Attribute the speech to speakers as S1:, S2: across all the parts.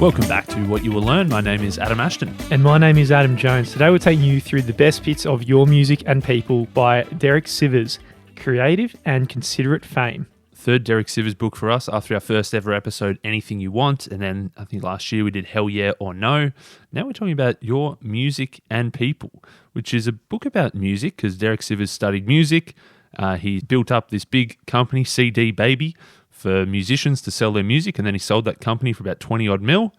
S1: Welcome back to What You Will Learn. My name is Adam Ashton.
S2: And my name is Adam Jones. Today we're taking you through the best bits of your music and people by Derek Sivers, Creative and Considerate Fame.
S1: Third Derek Sivers book for us after our first ever episode, Anything You Want. And then I think last year we did Hell Yeah or No. Now we're talking about Your Music and People, which is a book about music because Derek Sivers studied music. He built up this big company, CD Baby, for musicians to sell their music, and then he sold that company for about 20 odd mil.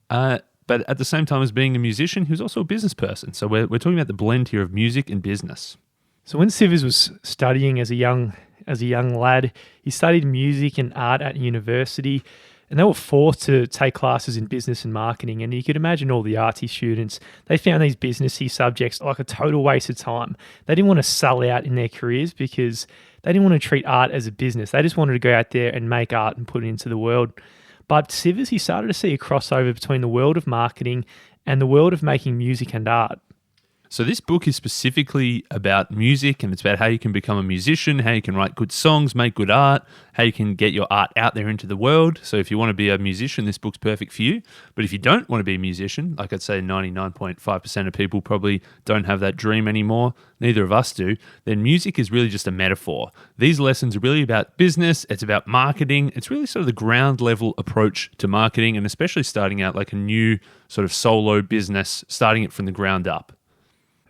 S1: But at the same time as being a musician, he was also a business person. So we're talking about the blend here of music and business.
S2: So when Sivers was studying as a young lad, he studied music and art at university, and they were forced to take classes in business and marketing. And you could imagine all the artsy students, they found these businessy subjects like a total waste of time. They didn't want to sell out in their careers because they didn't want to treat art as a business. They just wanted to go out there and make art and put it into the world. But Sivers, he started to see a crossover between the world of marketing and the world of making music and art.
S1: So this book is specifically about music, and it's about how you can become a musician, how you can write good songs, make good art, how you can get your art out there into the world. So if you want to be a musician, this book's perfect for you. But if you don't want to be a musician, like I'd say 99.5% of people probably don't have that dream anymore, neither of us do, then music is really just a metaphor. These lessons are really about business, it's about marketing, it's really sort of the ground level approach to marketing, and especially starting out like a new sort of solo business, starting it from the ground up.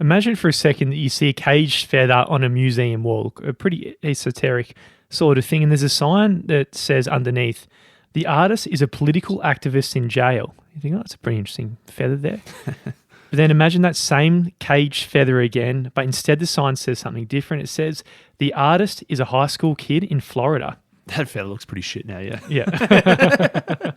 S2: Imagine for a second that you see a caged feather on a museum wall, a pretty esoteric sort of thing, and there's a sign that says underneath, "The artist is a political activist in jail." You think, oh, that's a pretty interesting feather there. But then imagine that same caged feather again, but instead the sign says something different. It says, "The artist is a high school kid in Florida."
S1: That feather looks pretty shit now, yeah.
S2: Yeah.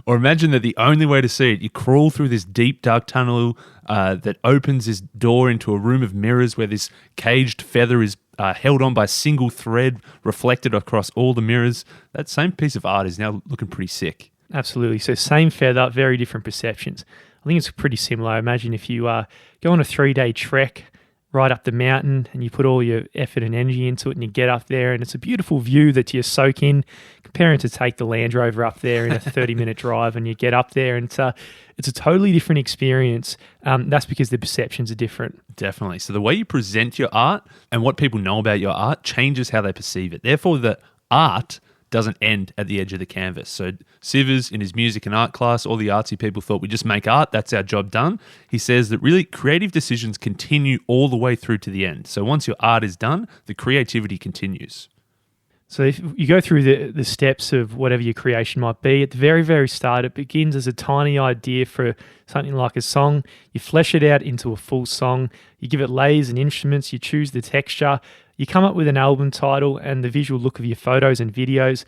S1: Or imagine that the only way to see it, you crawl through this deep, dark tunnel that opens this door into a room of mirrors where this caged feather is held on by a single thread reflected across all the mirrors. That same piece of art is now looking pretty sick.
S2: Absolutely. So same feather, very different perceptions. I think it's pretty similar. Imagine if you go on a 3-day trek right up the mountain and you put all your effort and energy into it and you get up there and it's a beautiful view that you soak in, comparing to take the Land Rover up there in a 30-minute drive and you get up there and it's a totally different experience. That's because the perceptions are different.
S1: Definitely. So the way you present your art and what people know about your art changes how they perceive it. Therefore, the art doesn't end at the edge of the canvas. So Sivers, in his music and art class, all the artsy people thought we just make art, that's our job done. He says that really creative decisions continue all the way through to the end. So once your art is done, the creativity continues.
S2: So if you go through the steps of whatever your creation might be, at the very, very start, it begins as a tiny idea for something like a song. You flesh it out into a full song. You give it layers and instruments. You choose the texture. You come up with an album title and the visual look of your photos and videos.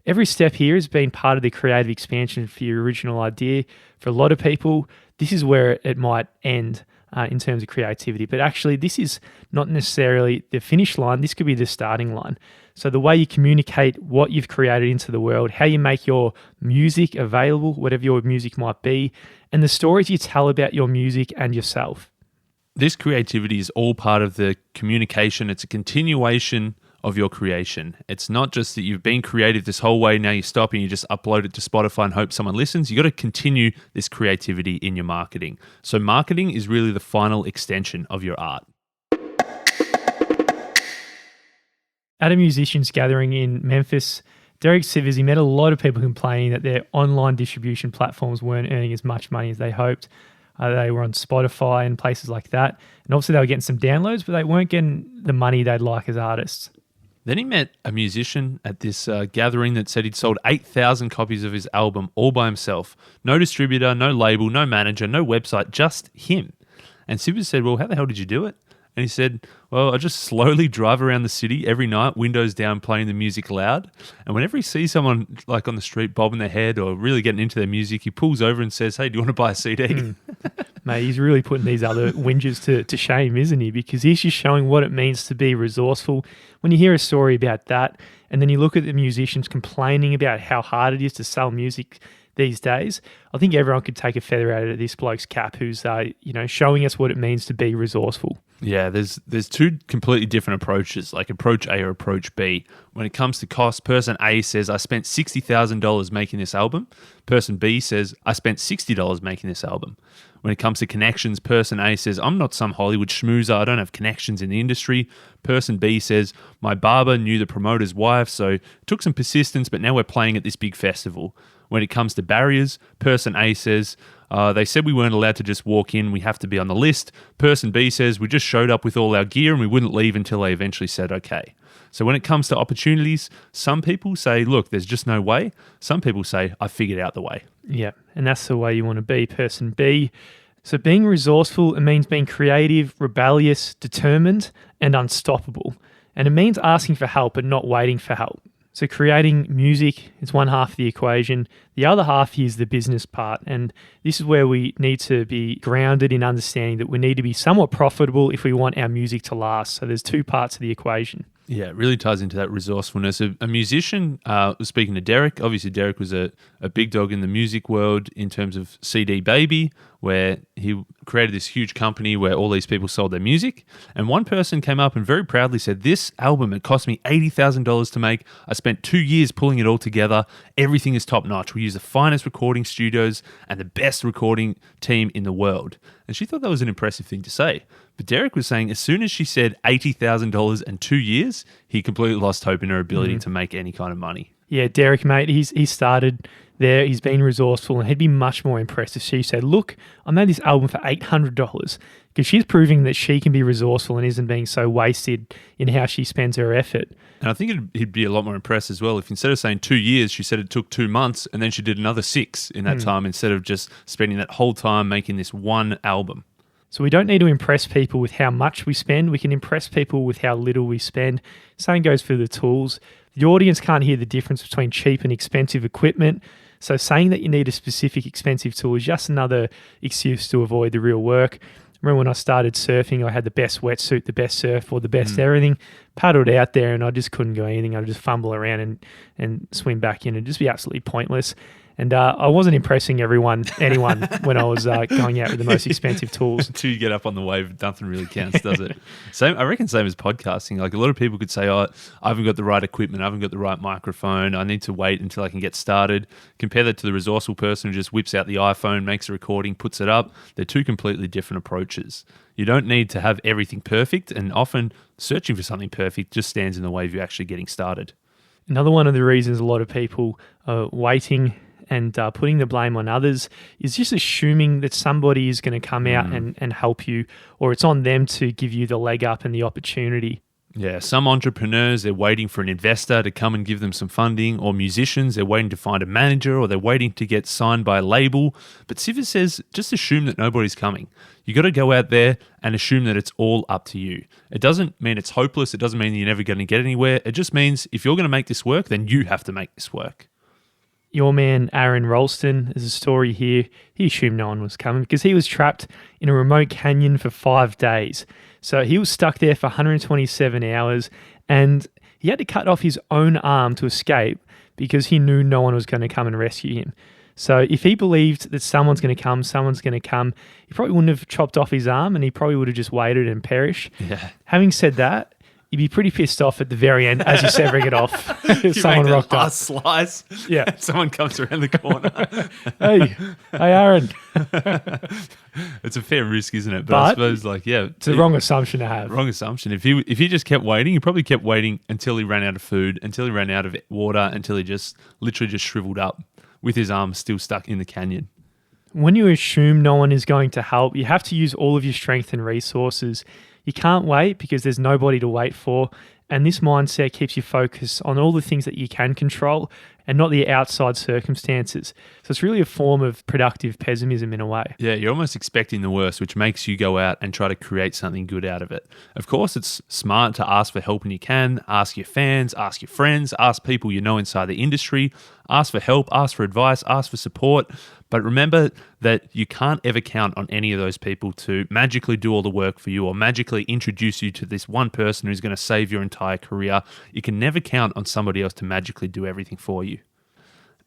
S2: Every step here has been part of the creative expansion for your original idea. For a lot of people, this is where it might end in terms of creativity. But actually, this is not necessarily the finish line. This could be the starting line. So the way you communicate what you've created into the world, how you make your music available, whatever your music might be, and the stories you tell about your music and yourself.
S1: This creativity is all part of the communication. It's a continuation of your creation. It's not just that you've been creative this whole way, now you stop and you just upload it to Spotify and hope someone listens. You got to continue this creativity in your marketing. So marketing is really the final extension of your art.
S2: At a musicians gathering in Memphis, Derek Sivers, he met a lot of people complaining that their online distribution platforms weren't earning as much money as they hoped. They were on Spotify and places like that. And obviously they were getting some downloads, but they weren't getting the money they'd like as artists.
S1: Then he met a musician at this gathering that said he'd sold 8,000 copies of his album all by himself. No distributor, no label, no manager, no website, just him. And Sivers said, well, how the hell did you do it? And he said, well, I just slowly drive around the city every night, windows down, playing the music loud. And whenever he sees someone like on the street bobbing their head or really getting into their music, he pulls over and says, hey, do you want to buy a CD?
S2: Mate, he's really putting these other whingers to shame, isn't he? Because he's just showing what it means to be resourceful. When you hear a story about that, and then you look at the musicians complaining about how hard it is to sell music, these days. I think everyone could take a feather out of this bloke's cap who's, showing us what it means to be resourceful.
S1: Yeah, there's two completely different approaches, like approach A or approach B. When it comes to cost, person A says, I spent $60,000 making this album. Person B says, I spent $60 making this album. When it comes to connections, person A says, I'm not some Hollywood schmoozer. I don't have connections in the industry. Person B says, my barber knew the promoter's wife, so it took some persistence, but now we're playing at this big festival. When it comes to barriers, person A says, they said we weren't allowed to just walk in, we have to be on the list. Person B says, we just showed up with all our gear and we wouldn't leave until they eventually said okay. So when it comes to opportunities, some people say, look, there's just no way. Some people say, I figured out the way.
S2: Yeah, and that's the way you want to be, person B. So being resourceful, it means being creative, rebellious, determined, and unstoppable. And it means asking for help and not waiting for help. So creating music is one half of the equation. The other half is the business part. And this is where we need to be grounded in understanding that we need to be somewhat profitable if we want our music to last. So there's two parts of the equation.
S1: Yeah, it really ties into that resourcefulness. A musician was speaking to Derek. Obviously, Derek was a big dog in the music world in terms of CD Baby, where he created this huge company where all these people sold their music. And one person came up and very proudly said, this album, it cost me $80,000 to make. I spent 2 years pulling it all together. Everything is top notch. We use the finest recording studios and the best recording team in the world. And she thought that was an impressive thing to say. But Derek was saying as soon as she said $80,000 and 2 years, he completely lost hope in her ability to make any kind of money.
S2: Yeah, Derek, mate, he started there. He's been resourceful, and he'd be much more impressed if she said, look, I made this album for $800, because she's proving that she can be resourceful and isn't being so wasted in how she spends her effort.
S1: And I think he'd be a lot more impressed as well if instead of saying 2 years, she said it took 2 months and then she did another 6 in that time instead of just spending that whole time making this one album.
S2: So we don't need to impress people with how much we spend. We can impress people with how little we spend. Same goes for the tools. The audience can't hear the difference between cheap and expensive equipment. So saying that you need a specific expensive tool is just another excuse to avoid the real work. Remember when I started surfing, I had the best wetsuit, the best surfboard, the best everything. Paddled out there and I just couldn't do anything. I'd just fumble around and swim back in and just be absolutely pointless. And I wasn't impressing anyone when I was going out with the most expensive tools.
S1: Until you get up on the wave, nothing really counts, does it? I reckon same as podcasting. Like a lot of people could say, oh, I haven't got the right equipment, I haven't got the right microphone, I need to wait until I can get started. Compare that to the resourceful person who just whips out the iPhone, makes a recording, puts it up. They're two completely different approaches. You don't need to have everything perfect, and often searching for something perfect just stands in the way of you actually getting started.
S2: Another one of the reasons a lot of people are waiting and putting the blame on others is just assuming that somebody is going to come out and help you, or it's on them to give you the leg up and the opportunity.
S1: Yeah, some entrepreneurs, they're waiting for an investor to come and give them some funding, or musicians, they're waiting to find a manager, or they're waiting to get signed by a label. But Sivers says, just assume that nobody's coming. You got to go out there and assume that it's all up to you. It doesn't mean it's hopeless. It doesn't mean you're never going to get anywhere. It just means if you're going to make this work, then you have to make this work.
S2: Your man, Aaron Ralston, there's a story here. He assumed no one was coming because he was trapped in a remote canyon for 5 days. So he was stuck there for 127 hours and he had to cut off his own arm to escape because he knew no one was going to come and rescue him. So if he believed that someone's going to come, he probably wouldn't have chopped off his arm and he probably would have just waited and perished.
S1: Yeah.
S2: Having said that, you'd be pretty pissed off at the very end as you're severing it off. If someone rocked up.
S1: Slice.
S2: Yeah.
S1: Someone comes around the corner.
S2: Hey, Aaron.
S1: It's a fair risk, isn't it? But I suppose,
S2: it's the wrong assumption to have.
S1: Wrong assumption. If he just kept waiting, he probably kept waiting until he ran out of food, until he ran out of water, until he just literally just shriveled up with his arm still stuck in the canyon.
S2: When you assume no one is going to help, you have to use all of your strength and resources. You can't wait because there's nobody to wait for. And this mindset keeps you focused on all the things that you can control and not the outside circumstances. So it's really a form of productive pessimism in a way.
S1: Yeah, you're almost expecting the worst, which makes you go out and try to create something good out of it. Of course, it's smart to ask for help when you can. Ask your fans, ask your friends, ask people you know inside the industry. Ask for help, ask for advice, ask for support. But remember that you can't ever count on any of those people to magically do all the work for you or magically introduce you to this one person who's going to save your entire career. You can never count on somebody else to magically do everything for you.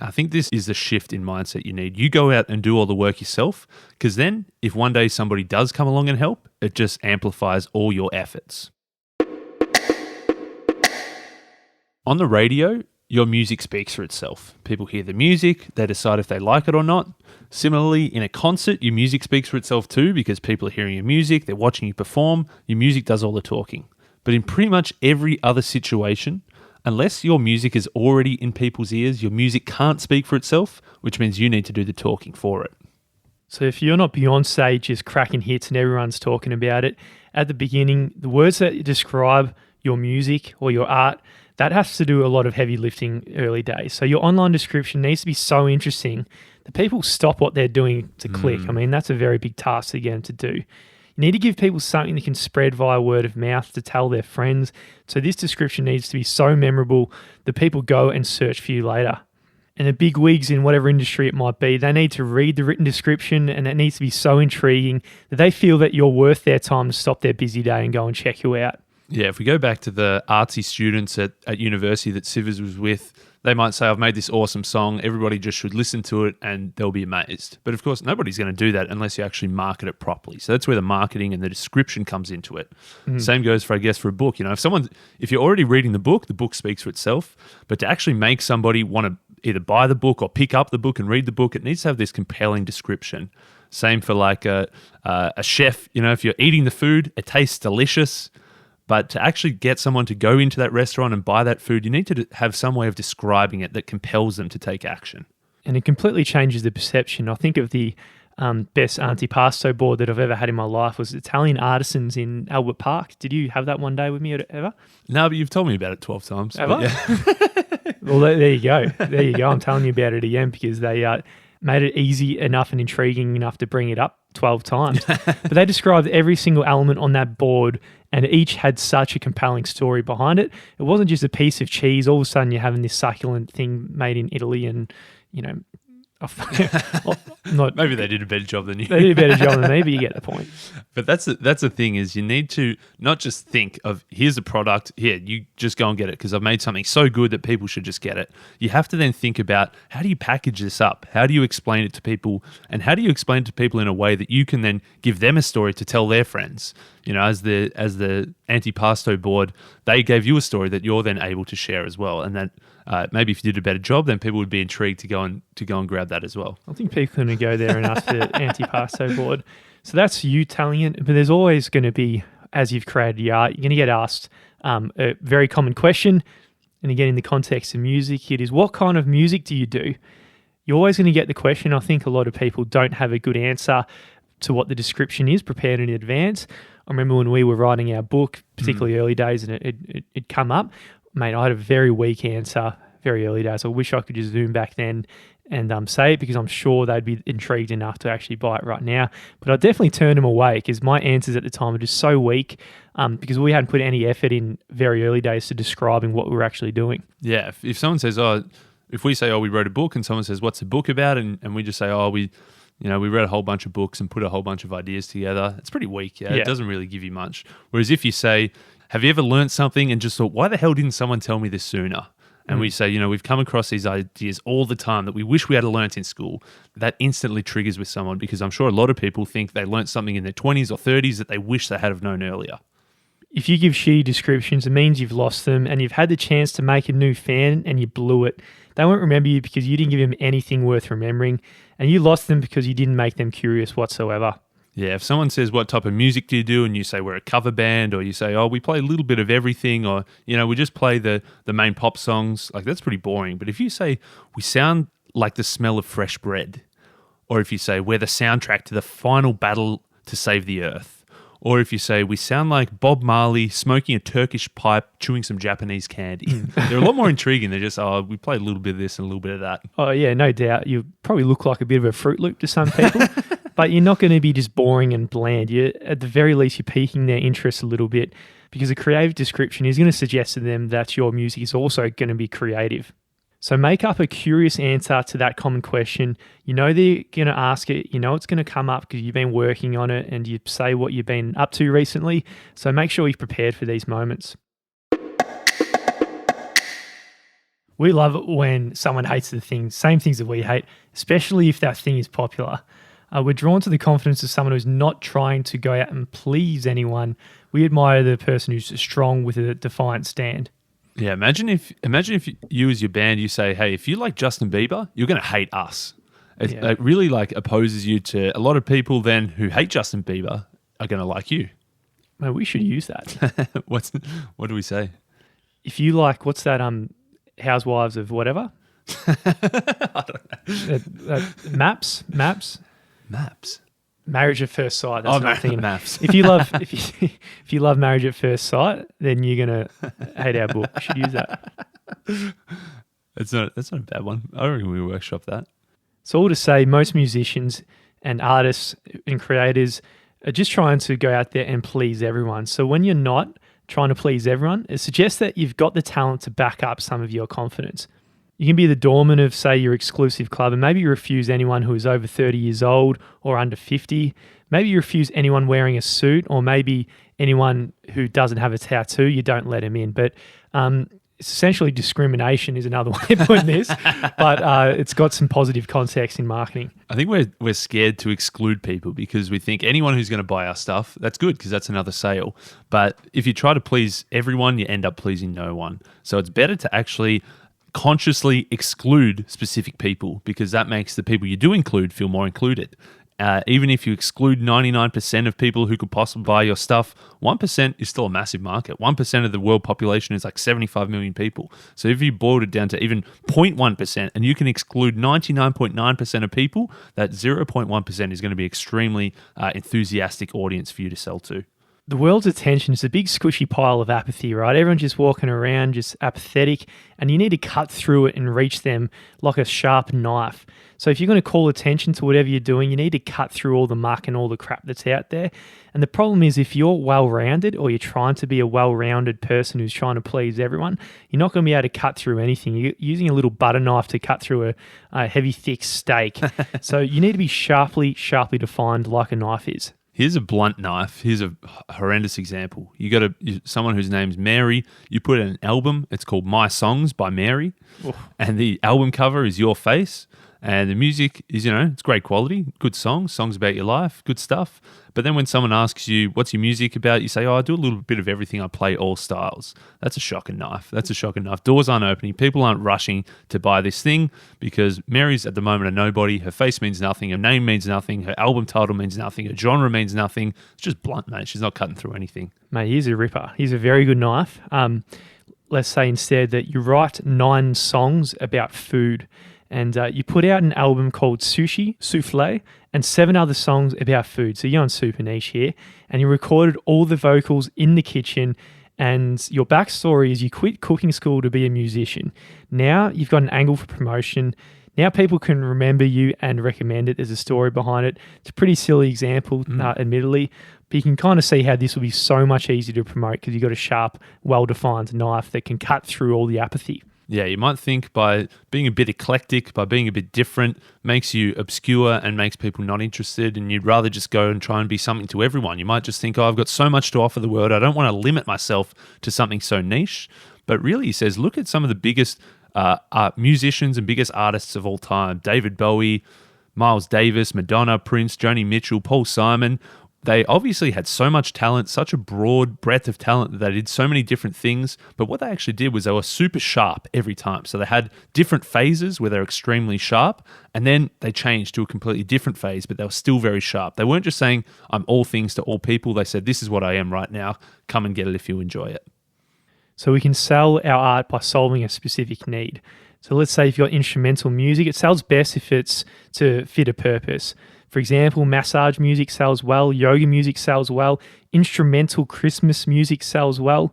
S1: I think this is the shift in mindset you need. You go out and do all the work yourself, because then if one day somebody does come along and help, it just amplifies all your efforts. On the radio, your music speaks for itself. People hear the music, they decide if they like it or not. Similarly, in a concert, your music speaks for itself too, because people are hearing your music, they're watching you perform, your music does all the talking. But in pretty much every other situation, unless your music is already in people's ears, your music can't speak for itself, which means you need to do the talking for it.
S2: So if you're not Beyonce just cracking hits and everyone's talking about it, at the beginning, the words that describe your music or your art, that has to do a lot of heavy lifting early days. So your online description needs to be so interesting that people stop what they're doing to click. I mean, that's a very big task to get them to do. You need to give people something that can spread via word of mouth to tell their friends. So this description needs to be so memorable that people go and search for you later. And the big wigs in whatever industry it might be, they need to read the written description, and that needs to be so intriguing that they feel that you're worth their time to stop their busy day and go and check you out.
S1: Yeah, if we go back to the artsy students at university that Sivers was with, they might say, I've made this awesome song, everybody just should listen to it and they'll be amazed. But of course, nobody's going to do that unless you actually market it properly. So that's where the marketing and the description comes into it. Same goes for, I guess, for a book. You know, if you're already reading the book speaks for itself. But to actually make somebody want to either buy the book or pick up the book and read the book, it needs to have this compelling description. Same for like a chef. You know, if you're eating the food, it tastes delicious. But to actually get someone to go into that restaurant and buy that food, you need to have some way of describing it that compels them to take action.
S2: And it completely changes the perception. I think of the best antipasto board that I've ever had in my life was Italian Artisans in Albert Park. Did you have that one day with me ever?
S1: No, but you've told me about it 12 times.
S2: Have I?
S1: Yeah.
S2: Well, there you go. There you go. I'm telling you about it again because they made it easy enough and intriguing enough to bring it up 12 times. But they described every single element on that board, and each had such a compelling story behind it. It wasn't just a piece of cheese. All of a sudden, you're having this succulent thing made in Italy, and you know,
S1: maybe they did a better job than you.
S2: They did a better job than me, but you get the point.
S1: But that's the thing is you need to not just think of here's a product, here, you just go and get it because I've made something so good that people should just get it. You have to then think about how do you package this up? How do you explain it to people? And how do you explain it to people in a way that you can then give them a story to tell their friends? You know, as the antipasto board, they gave you a story that you're then able to share as well. And that maybe if you did a better job, then people would be intrigued to go and grab that as well.
S2: I think people are going to go there and ask for the antipasto board. So that's you telling it, but there's always going to be, as you've created your art, you're going to get asked a very common question. And again, in the context of music, it is, what kind of music do you do? You're always going to get the question. I think a lot of people don't have a good answer to what the description is prepared in advance. I remember when we were writing our book, particularly early days, and it'd come up, mate, I had a very weak answer, very early days. I wish I could just zoom back then and say it because I'm sure they'd be intrigued enough to actually buy it right now. But I definitely turned them away because my answers at the time were just so weak because we hadn't put any effort in very early days to describing what we were actually doing.
S1: Yeah, if someone says, if we say, we wrote a book, and someone says, what's the book about? And we just say, we read a whole bunch of books and put a whole bunch of ideas together. It's pretty weak. Yeah. It doesn't really give you much. Whereas if you say, have you ever learned something and just thought, why the hell didn't someone tell me this sooner? And we say, we've come across these ideas all the time that we wish we had learnt in school. That instantly triggers with someone because I'm sure a lot of people think they learnt something in their 20s or 30s that they wish they had have known earlier.
S2: If you give shitty descriptions, it means you've lost them and you've had the chance to make a new fan and you blew it. They won't remember you because you didn't give them anything worth remembering, and you lost them because you didn't make them curious whatsoever.
S1: Yeah, if someone says, what type of music do you do? And you say, we're a cover band, or you say, we play a little bit of everything, or, we just play the main pop songs, like that's pretty boring. But if you say, we sound like the smell of fresh bread, or if you say, we're the soundtrack to the final battle to save the earth, or if you say, we sound like Bob Marley smoking a Turkish pipe, chewing some Japanese candy. They're a lot more intriguing. They're just, we play a little bit of this and a little bit of that.
S2: Oh, yeah, no doubt. You probably look like a bit of a Fruit Loop to some people, but you're not going to be just boring and bland. At the very least, you're piquing their interest a little bit because a creative description is going to suggest to them that your music is also going to be creative. So make up a curious answer to that common question. You know they're going to ask it. You know it's going to come up because you've been working on it and you say what you've been up to recently. So make sure you've prepared for these moments. We love it when someone hates the thing, same things that we hate, especially if that thing is popular. We're drawn to the confidence of someone who's not trying to go out and please anyone. We admire the person who's strong with a defiant stand.
S1: Yeah, imagine if you as your band, you say, hey, if you like Justin Bieber, you're going to hate us. It really like opposes you to a lot of people then who hate Justin Bieber are going to like you.
S2: Mate, we should use that.
S1: What do we say?
S2: If you like, what's that, Housewives of whatever?
S1: I don't know.
S2: Maps? Marriage at First Sight. That's what I'm thinking.
S1: Maps.
S2: If you love Marriage at First Sight, then you're gonna hate our book. We should use that.
S1: That's not a bad one. I reckon we workshop that.
S2: So all to say, most musicians and artists and creators are just trying to go out there and please everyone. So when you're not trying to please everyone, it suggests that you've got the talent to back up some of your confidence. You can be the doorman of, say, your exclusive club, and maybe you refuse anyone who is over 30 years old or under 50. Maybe you refuse anyone wearing a suit, or maybe anyone who doesn't have a tattoo, you don't let them in. But it's essentially discrimination is another way of putting this, but it's got some positive context in marketing.
S1: I think we're scared to exclude people because we think anyone who's going to buy our stuff, that's good because that's another sale. But if you try to please everyone, you end up pleasing no one. So it's better to actually consciously exclude specific people because that makes the people you do include feel more included. Even if you exclude 99% of people who could possibly buy your stuff, 1% is still a massive market. 1% of the world population is like 75 million people. So if you boiled it down to even 0.1% and you can exclude 99.9% of people, that 0.1% is going to be extremely enthusiastic audience for you to sell to.
S2: The world's attention is a big squishy pile of apathy, right? Everyone's just walking around, just apathetic, and you need to cut through it and reach them like a sharp knife. So if you're going to call attention to whatever you're doing, you need to cut through all the muck and all the crap that's out there. And the problem is if you're well-rounded or you're trying to be a well-rounded person who's trying to please everyone, you're not going to be able to cut through anything. You're using a little butter knife to cut through a heavy, thick steak. So you need to be sharply defined like a knife is.
S1: Here's a blunt knife. Here's a horrendous example. You got someone whose name's Mary. You put in an album. It's called My Songs by Mary. Oof. And the album cover is your face. And the music is, it's great quality, good songs about your life, good stuff. But then when someone asks you, what's your music about? You say, I do a little bit of everything. I play all styles. That's a shocking knife. Doors aren't opening. People aren't rushing to buy this thing because Mary's at the moment a nobody. Her face means nothing. Her name means nothing. Her album title means nothing. Her genre means nothing. It's just blunt, mate. She's not cutting through anything.
S2: Mate, here's a ripper. Here's a very good knife. Let's say instead that you write 9 songs about food. And you put out an album called Sushi, Souffle, and 7 other songs about food. So you're on super niche here. And you recorded all the vocals in the kitchen. And your backstory is you quit cooking school to be a musician. Now you've got an angle for promotion. Now people can remember you and recommend it. There's a story behind it. It's a pretty silly example, admittedly. But you can kind of see how this will be so much easier to promote because you've got a sharp, well-defined knife that can cut through all the apathy.
S1: Yeah, you might think by being a bit eclectic, by being a bit different, makes you obscure and makes people not interested, and you'd rather just go and try and be something to everyone. You might just think, I've got so much to offer the world, I don't want to limit myself to something so niche. But really, he says, look at some of the biggest musicians and biggest artists of all time. David Bowie, Miles Davis, Madonna, Prince, Joni Mitchell, Paul Simon. They obviously had so much talent, such a broad breadth of talent that they did so many different things. But what they actually did was they were super sharp every time. So they had different phases where they're extremely sharp, and then they changed to a completely different phase, but they were still very sharp. They weren't just saying, I'm all things to all people. They said, this is what I am right now. Come and get it if you enjoy it.
S2: So we can sell our art by solving a specific need. So let's say if you've got instrumental music, it sells best if it's to fit a purpose. For example, massage music sells well, yoga music sells well, instrumental Christmas music sells well.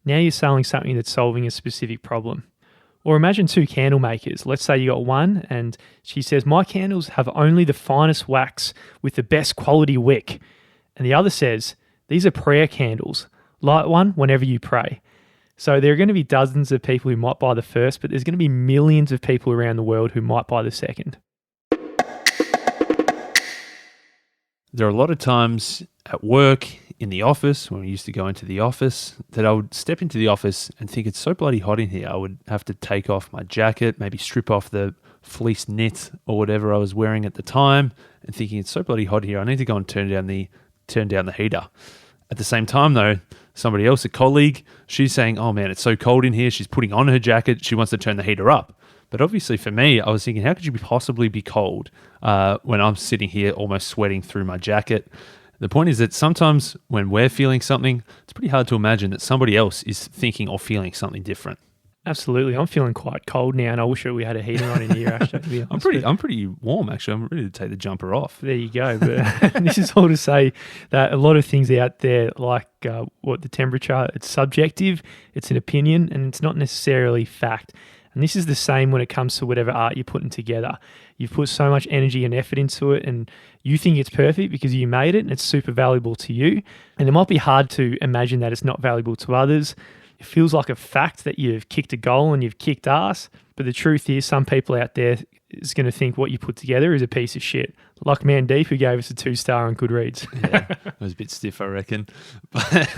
S2: Now you're selling something that's solving a specific problem. Or imagine 2 candle makers. Let's say you got one and she says, my candles have only the finest wax with the best quality wick. And the other says, these are prayer candles. Light one whenever you pray. So there are going to be dozens of people who might buy the first, but there's going to be millions of people around the world who might buy the second.
S1: There are a lot of times at work, in the office, when we used to go into the office, that I would step into the office and think it's so bloody hot in here. I would have to take off my jacket, maybe strip off the fleece knit or whatever I was wearing at the time, and thinking it's so bloody hot here. I need to go and turn down the heater. At the same time, though, somebody else, a colleague, she's saying, "Oh man, it's so cold in here." She's putting on her jacket. She wants to turn the heater up. But obviously for me, I was thinking, how could you possibly be cold when I'm sitting here almost sweating through my jacket? The point is that sometimes when we're feeling something, it's pretty hard to imagine that somebody else is thinking or feeling something different.
S2: Absolutely. I'm feeling quite cold now, and I wish we had a heater on in here, actually, to be honest.
S1: I'm pretty warm, actually. I'm ready to take the jumper off.
S2: There you go. But this is all to say that a lot of things out there, like what the temperature, it's subjective, it's an opinion, and it's not necessarily fact. And this is the same when it comes to whatever art you're putting together. You've put so much energy and effort into it, and you think it's perfect because you made it and it's super valuable to you. And it might be hard to imagine that it's not valuable to others. It feels like a fact that you've kicked a goal and you've kicked ass. But the truth is, some people out there is going to think what you put together is a piece of shit. Like Mandeep, who gave us a 2-star on Goodreads.
S1: Yeah, it was a bit stiff, I reckon. But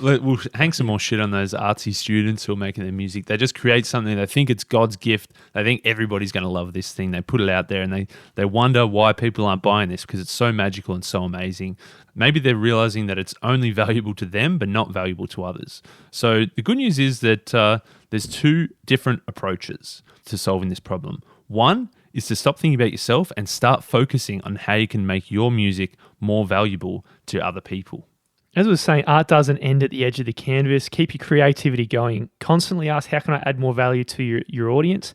S1: we'll hang some more shit on those artsy students who are making their music. They just create something. They think it's God's gift. They think everybody's going to love this thing. They put it out there and they wonder why people aren't buying this because it's so magical and so amazing. Maybe they're realizing that it's only valuable to them but not valuable to others. So the good news is that there's 2 different approaches to solving this problem. One is to stop thinking about yourself and start focusing on how you can make your music more valuable to other people.
S2: As I was saying, art doesn't end at the edge of the canvas. Keep your creativity going. Constantly ask, how can I add more value to your audience?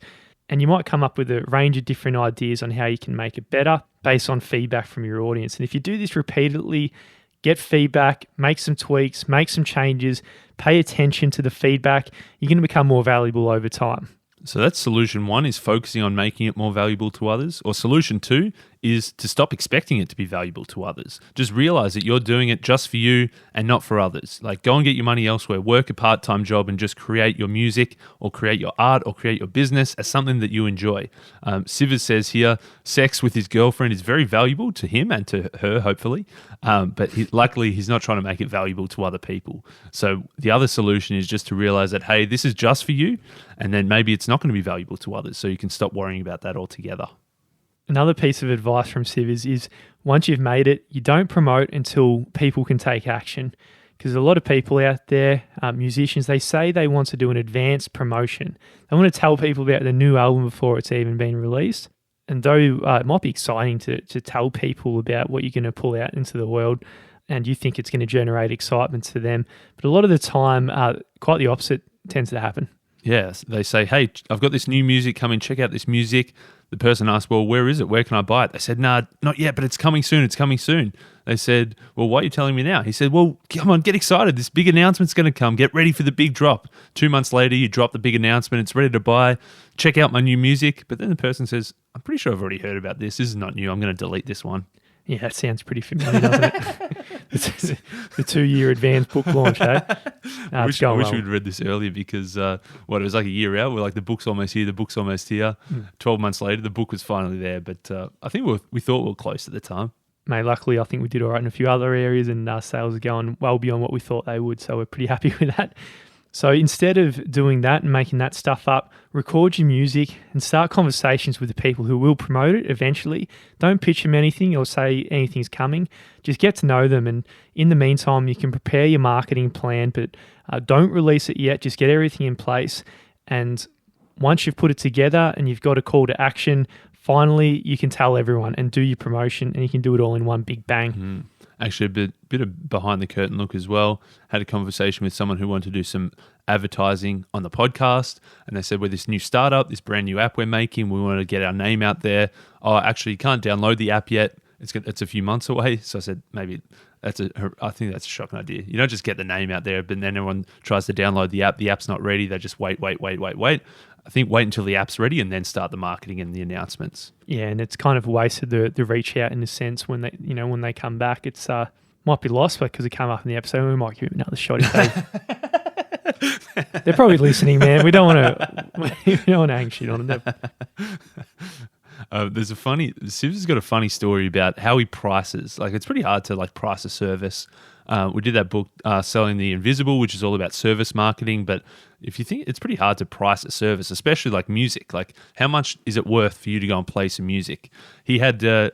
S2: And you might come up with a range of different ideas on how you can make it better based on feedback from your audience. And if you do this repeatedly, get feedback, make some tweaks, make some changes, pay attention to the feedback, you're going to become more valuable over time.
S1: So that's solution 1, is focusing on making it more valuable to others. Or solution 2 is to stop expecting it to be valuable to others. Just realize that you're doing it just for you and not for others. Like, go and get your money elsewhere, work a part-time job and just create your music or create your art or create your business as something that you enjoy. Sivers says here, sex with his girlfriend is very valuable to him and to her, hopefully. But luckily, he's not trying to make it valuable to other people. So the other solution is just to realize that, hey, this is just for you. And then maybe it's not going to be valuable to others. So you can stop worrying about that altogether.
S2: Another piece of advice from Sivers is once you've made it, you don't promote until people can take action. Because a lot of people out there, musicians, they say they want to do an advanced promotion. They want to tell people about the new album before it's even been released. And though it might be exciting to tell people about what you're going to pull out into the world, and you think it's going to generate excitement to them, but a lot of the time, quite the opposite tends to happen.
S1: Yes, they say, hey, I've got this new music coming, check out this music. The person asked, well, where is it? Where can I buy it? They said, nah, not yet, but it's coming soon. It's coming soon. They said, well, why are you telling me now? He said, well, come on, get excited. This big announcement's going to come. Get ready for the big drop. 2 months later, you drop the big announcement. It's ready to buy. Check out my new music. But then the person says, I'm pretty sure I've already heard about this. This is not new. I'm going to delete this one.
S2: Yeah, that sounds pretty familiar, doesn't it? The 2-year advanced book launch, eh?
S1: I wish we'd read this earlier because, it was like a year out. We're like, the book's almost here, the book's almost here. 12 months later, the book was finally there. But I think we thought we were close at the time.
S2: Mate, luckily, I think we did all right in a few other areas, and sales are going well beyond what we thought they would. So we're pretty happy with that. So instead of doing that and making that stuff up, record your music and start conversations with the people who will promote it eventually. Don't pitch them anything or say anything's coming. Just get to know them. And in the meantime, you can prepare your marketing plan, but don't release it yet. Just get everything in place. And once you've put it together and you've got a call to action, finally you can tell everyone and do your promotion, and you can do it all in one big bang.
S1: Mm-hmm. Actually, a bit of behind the curtain look as well. Had a conversation with someone who wanted to do some advertising on the podcast, and they said, we're this new startup, this brand new app we're making. We want to get our name out there. Oh, actually, you can't download the app yet. It's a few months away. So I said, maybe I think that's a shocking idea. You don't just get the name out there, but then everyone tries to download the app. The app's not ready. They just wait. I think wait until the app's ready and then start the marketing and the announcements.
S2: Yeah, and it's kind of wasted the reach out in a sense when they come back. It's might be lost because it came up in the episode. We might give it another shot if they're probably listening, man. We don't want to hang shit on them.
S1: Sivers has got a funny story about how he prices. Like, it's pretty hard to like price a service. We did that book, Selling the Invisible, which is all about service marketing. But if you think, it's pretty hard to price a service, especially like music. Like, how much is it worth for you to go and play some music? He had a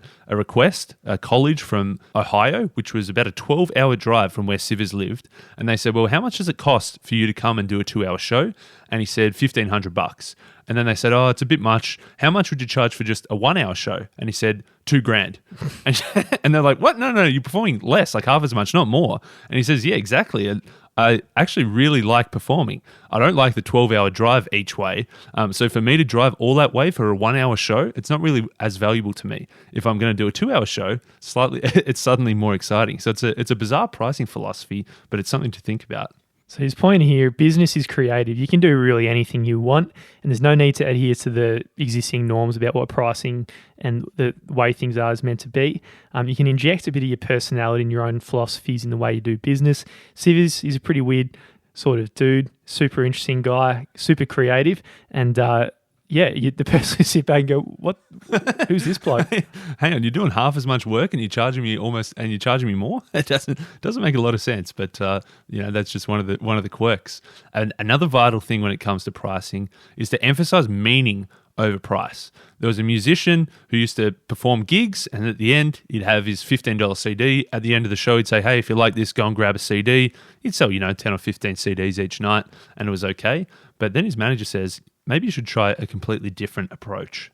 S1: college from Ohio, which was about a 12-hour drive from where Sivers lived. And they said, well, how much does it cost for you to come and do a 2-hour show? And he said, $1,500. And then they said, oh, it's a bit much. How much would you charge for just a 1-hour show? And he said, $2,000. And they're like, what? No, you're performing less, like half as much, not more. And he says, yeah, exactly. And I actually really like performing. I don't like the 12-hour drive each way. So for me to drive all that way for a 1-hour show, it's not really as valuable to me. If I'm going to do a 2-hour show, it's suddenly more exciting. So it's a bizarre pricing philosophy, but it's something to think about.
S2: So his point here, business is creative. You can do really anything you want, and there's no need to adhere to the existing norms about what pricing and the way things are is meant to be. You can inject a bit of your personality and your own philosophies in the way you do business. Sivers is a pretty weird sort of dude, super interesting guy, super creative, and the person sit back and go, "What? Who's this bloke?"
S1: Hang on, you're doing half as much work and you're charging me more. It doesn't make a lot of sense, but that's just one of the quirks. And another vital thing when it comes to pricing is to emphasize meaning over price. There was a musician who used to perform gigs, and at the end, he'd have his $15 CD. At the end of the show, he'd say, "Hey, if you like this, go and grab a CD." He'd sell 10 or 15 CDs each night, and it was okay. But then his manager says, maybe you should try a completely different approach.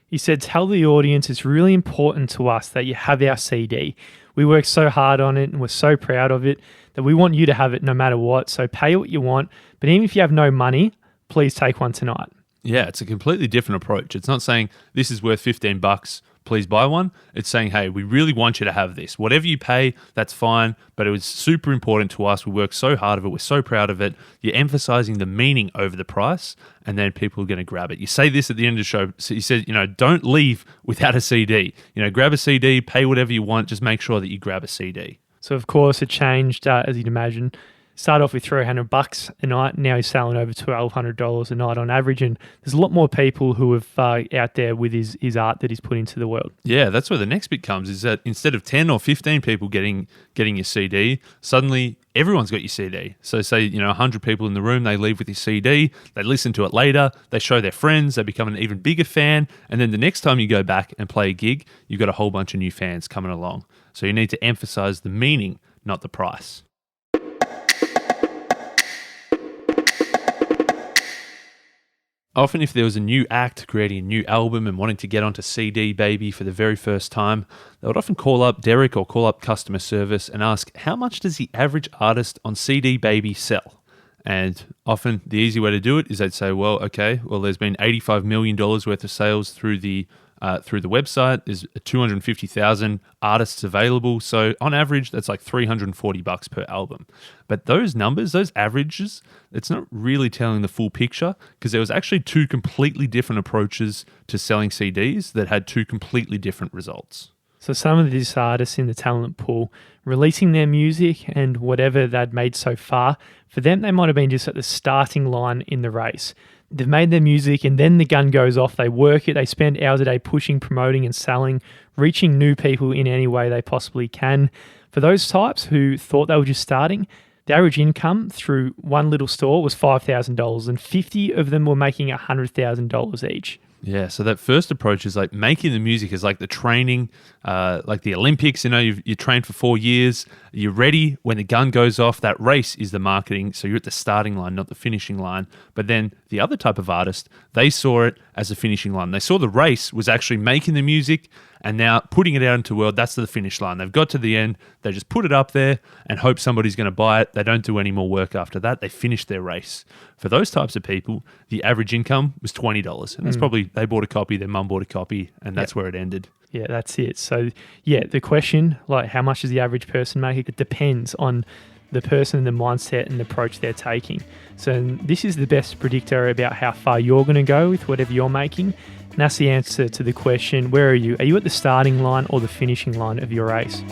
S2: He said, tell the audience it's really important to us that you have our CD. We work so hard on it and we're so proud of it that we want you to have it no matter what. So pay what you want. But even if you have no money, please take one tonight.
S1: Yeah, it's a completely different approach. It's not saying this is worth $15, please buy one. It's saying, hey, we really want you to have this. Whatever you pay, that's fine, but it was super important to us. We worked so hard of it. We're so proud of it. You're emphasizing the meaning over the price, and then people are going to grab it. You say this at the end of the show. So you said, don't leave without a CD. Grab a CD, pay whatever you want. Just make sure that you grab a CD.
S2: So, of course, it changed, as you'd imagine. Started off with $300 a night. Now he's selling over $1,200 a night on average. And there's a lot more people who have out there with his art that he's put into the world.
S1: Yeah, that's where the next bit comes, is that instead of 10 or 15 people getting your CD, suddenly everyone's got your CD. So say, 100 people in the room, they leave with your CD, they listen to it later, they show their friends, they become an even bigger fan. And then the next time you go back and play a gig, you've got a whole bunch of new fans coming along. So you need to emphasize the meaning, not the price. Often if there was a new act creating a new album and wanting to get onto CD Baby for the very first time, they would often call up Derek or call up customer service and ask, how much does the average artist on CD Baby sell? And often the easy way to do it is they'd say, there's been $85 million worth of sales through the website. There's 250,000 artists available. So on average, that's like $340 per album. But those numbers, those averages, it's not really telling the full picture, because there was actually two completely different approaches to selling CDs that had two completely different results.
S2: So some of these artists in the talent pool releasing their music and whatever they'd made so far, for them, they might have been just at the starting line in the race. They've made their music and then the gun goes off. They work it. They spend hours a day pushing, promoting and selling, reaching new people in any way they possibly can. For those types who thought they were just starting, the average income through one little store was $5,000 and 50 of them were making $100,000 each.
S1: Yeah, so that first approach is like making the music is like the training, like the Olympics. You trained for 4 years. You're ready when the gun goes off. That race is the marketing. So you're at the starting line, not the finishing line. But then the other type of artist, they saw it as a finishing line. They saw the race was actually making the music and now putting it out into the world. That's the finish line. They've got to the end. They just put it up there and hope somebody's going to buy it. They don't do any more work after that. They finish their race. For those types of people, the average income was $20. And that's probably, they bought a copy, their mum bought a copy, and that's where it ended.
S2: Yeah, that's it. So, the question, like how much does the average person make? It depends on the person, the mindset and the approach they're taking. So this is the best predictor about how far you're going to go with whatever you're making. And that's the answer to the question, where are you? Are you at the starting line or the finishing line of your race?